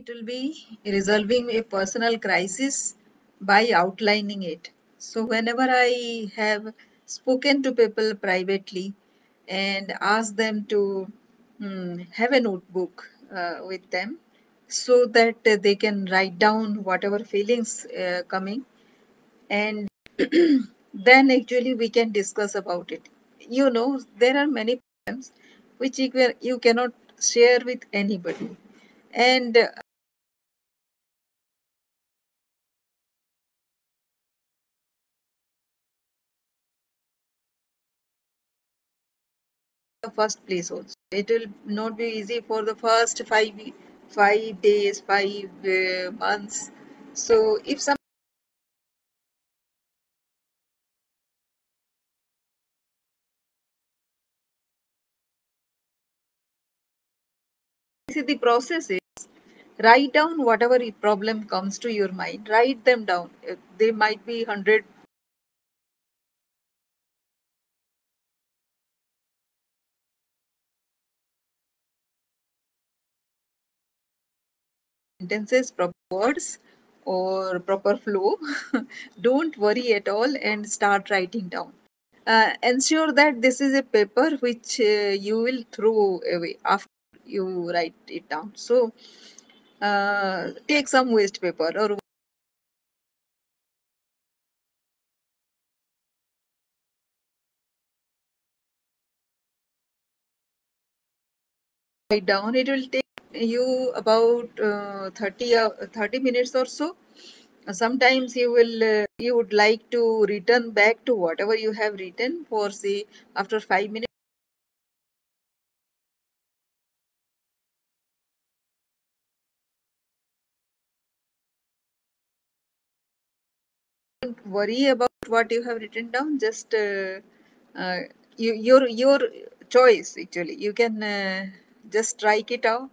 it will be resolving a personal crisis by outlining it. So, whenever I have spoken to people privately and asked them to have a notebook with them so that they can write down whatever feelings coming, and then actually we can discuss about it. There are many problems which you cannot share with anybody, and the first place also. It will not be easy for the first 5 days, 5 months. So if some see the process is, write down whatever problem comes to your mind. Write them down. They might be 100 sentences, proper words, or proper flow. Don't worry at all and start writing down. Ensure that this is a paper which you will throw away after you write it down. So take some waste paper or write down. It will take you about 30 minutes or so. Sometimes you would like to return back to whatever you have written for, say, after 5 minutes. Don't worry about what you have written down. Just uh, your choice. Actually, you can just strike it out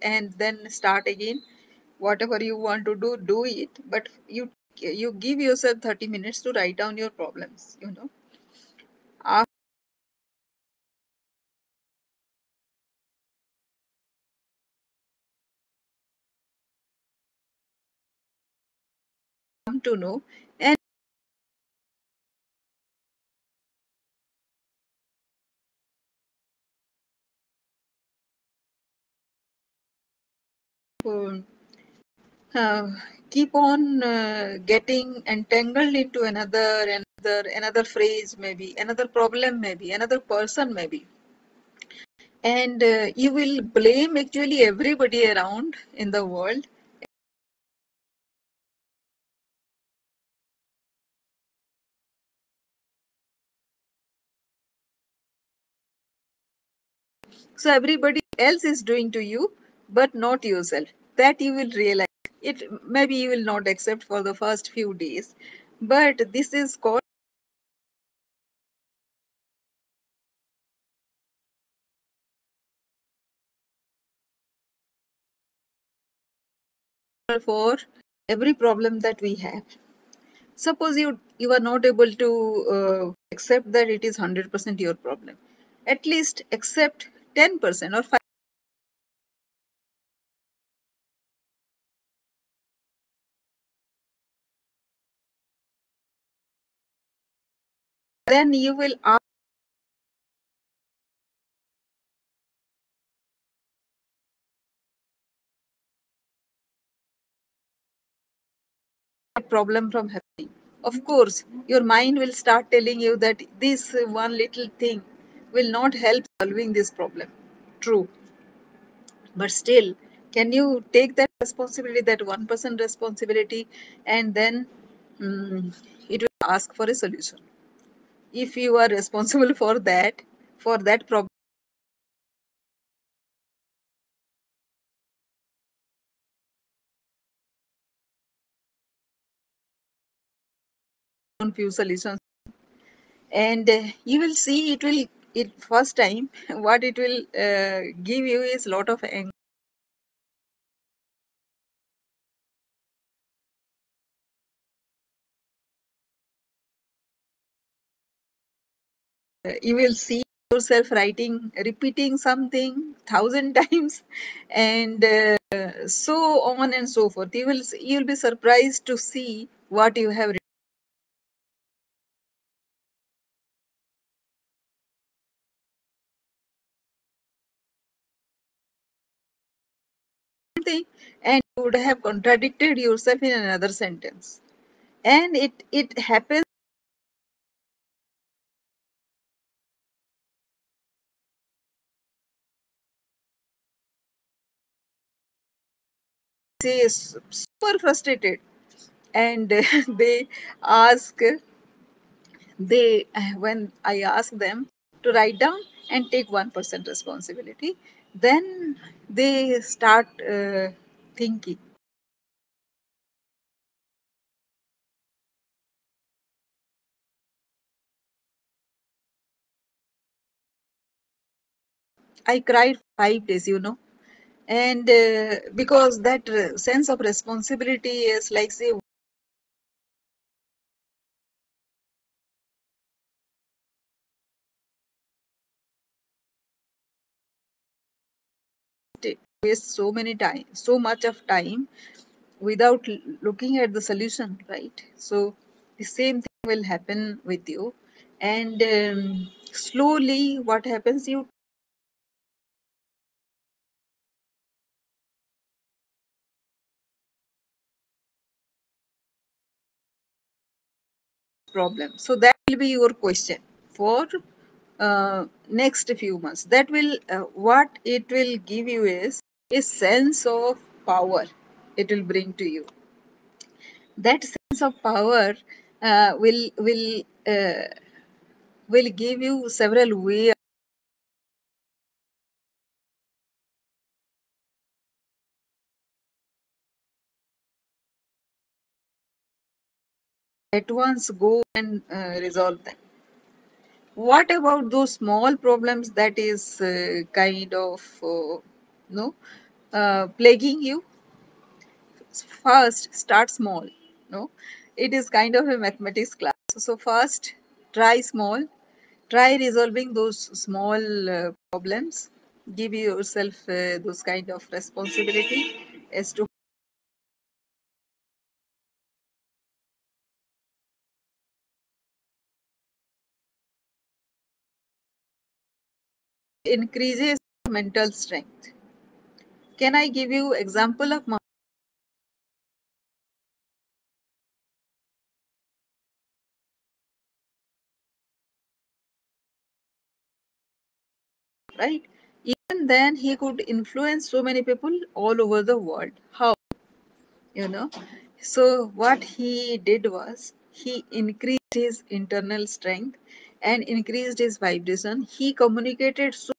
and then start again. Whatever you want to do it. But you give yourself 30 minutes to write down your problems. After come to know, and um, uh, keep on getting entangled into another phrase, maybe another problem, maybe another person, maybe, and you will blame actually everybody around in the world. So everybody else is doing to you, but not yourself. That you will realize. It maybe you will not accept for the first few days, but this is called for every problem that we have. Suppose you are not able to accept that it is 100% your problem. At least accept 10% or 5. Then you will ask a problem from happening. Of course, your mind will start telling you that this one little thing will not help solving this problem. True. But still, can you take that responsibility, that 1% responsibility, and then it will ask for a solution? If you are responsible for that problem, on few solutions, and you will see it first time what it will give you is lot of anger. You will see yourself writing, repeating something 1,000 times, and so on and so forth. You'll be surprised to see what you have written, and you would have contradicted yourself in another sentence. And it happens. Say super frustrated, and they ask they when I ask them to write down and take 1% responsibility, then they start thinking. I cried 5 days, and because that sense of responsibility is like, say, waste so many time, so much of time without looking at the solution, right? So the same thing will happen with you, and slowly what happens, you problem. So that will be your question for next few months. That will what it will give you is a sense of power. It will bring to you that sense of power. Will give you several ways at once go and resolve them. What about those small problems that is kind of no plaguing you? First, start small. No, it is kind of a mathematics class. So first, try small. Try resolving those small problems. Give yourself those kind of responsibility as to increases mental strength. Can I give you example of right? Even then, he could influence so many people all over the world. How? You know? So, what he did was he increased his internal strength and increased his vibration. He communicated so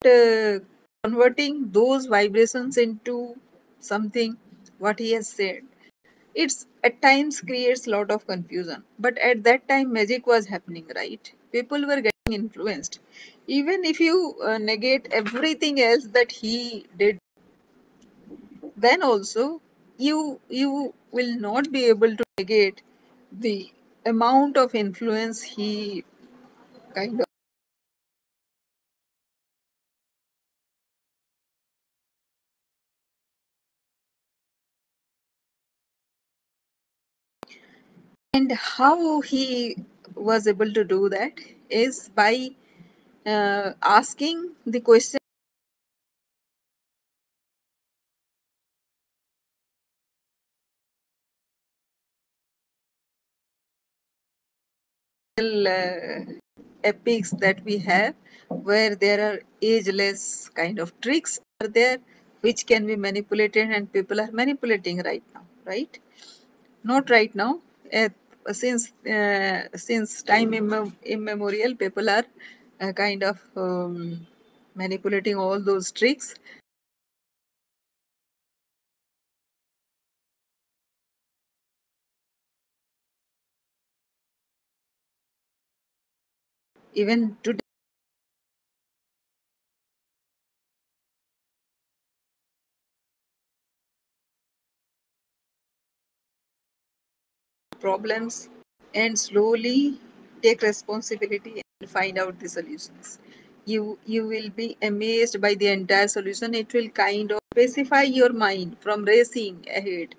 uh, converting those vibrations into something what he has said. It's at times creates a lot of confusion, but at that time magic was happening, right? People were getting influenced. Even if you negate everything else that he did, then also you will not be able to negate the amount of influence he kind of. And how he was able to do that is by asking the question, uh, epics that we have, where there are ageless kind of tricks are there which can be manipulated, and people are manipulating right now, right? Not right now. uh, since time immemorial, people are kind of manipulating all those tricks. Even today, problems and slowly take responsibility and find out the solutions. You will be amazed by the entire solution. It will kind of pacify your mind from racing ahead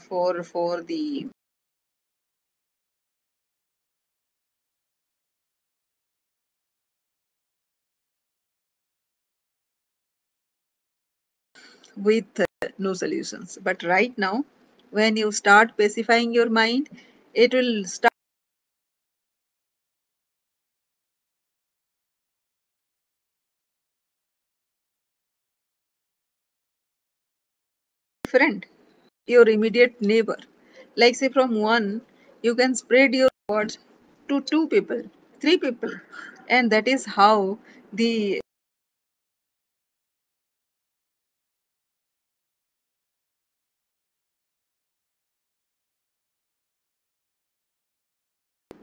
for the with no solutions. But right now, when you start pacifying your mind, it will start different. Your immediate neighbor. Like say from one, you can spread your words to two people, three people. And that is how the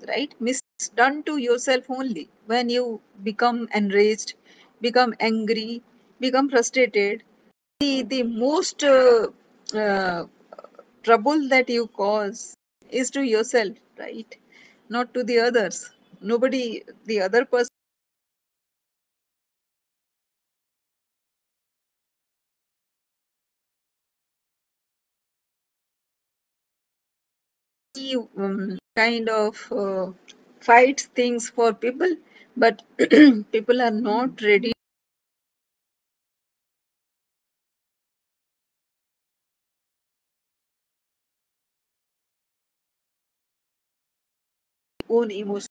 right mistakes done to yourself only. When you become enraged, become angry, become frustrated, the most trouble that you cause is to yourself, right? Not to the others. Nobody, the other person, kind of fights things for people, but people are not ready own emotions.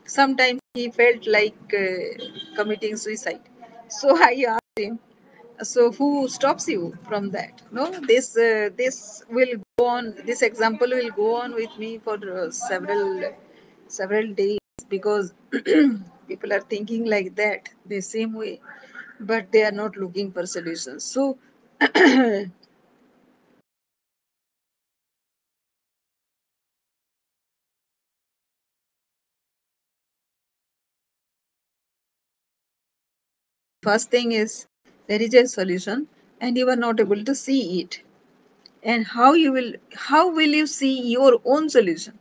Sometimes he felt like committing suicide. So I asked him, so who stops you from that? No, this will go on. This example will go on with me for several days because people are thinking like that the same way, but they are not looking for solutions. So first thing is there is a solution and you are not able to see it. And how will you see your own solution?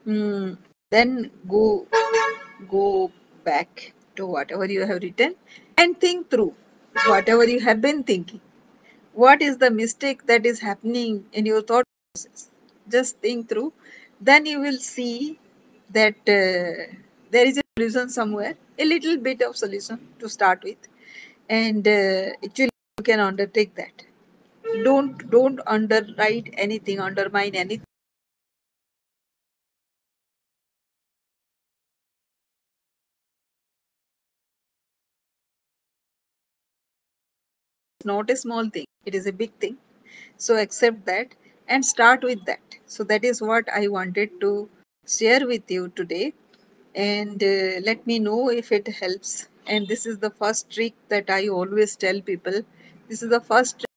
Hmm, then go back to whatever you have written and think through whatever you have been thinking. What is the mistake that is happening in your thought process? Just think through. Then you will see that there is a solution somewhere, a little bit of solution to start with, and actually you can undertake that. Don't underwrite anything, undermine anything. It's not a small thing. It is a big thing. So accept that and start with that. So that is what I wanted to share with you today. And let me know if it helps. And this is the first trick that I always tell people. This is the first trick.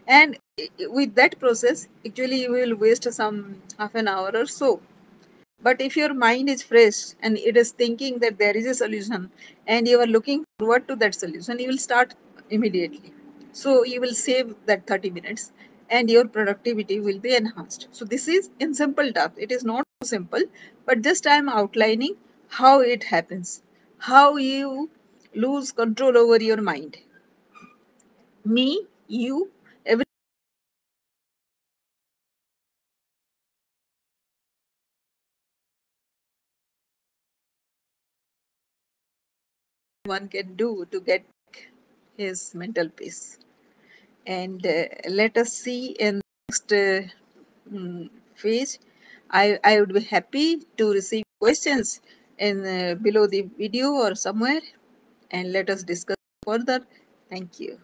And with that process, actually, you will waste some half an hour or so. But if your mind is fresh and it is thinking that there is a solution and you are looking forward to that solution, you will start immediately. So you will save that 30 minutes and your productivity will be enhanced. So this is in simple terms. It is not so simple, but just I am outlining how it happens, how you lose control over your mind. Me, you, everyone can do to get his mental peace. And let us see in the next phase. I would be happy to receive questions in below the video or somewhere and let us discuss further. Thank you.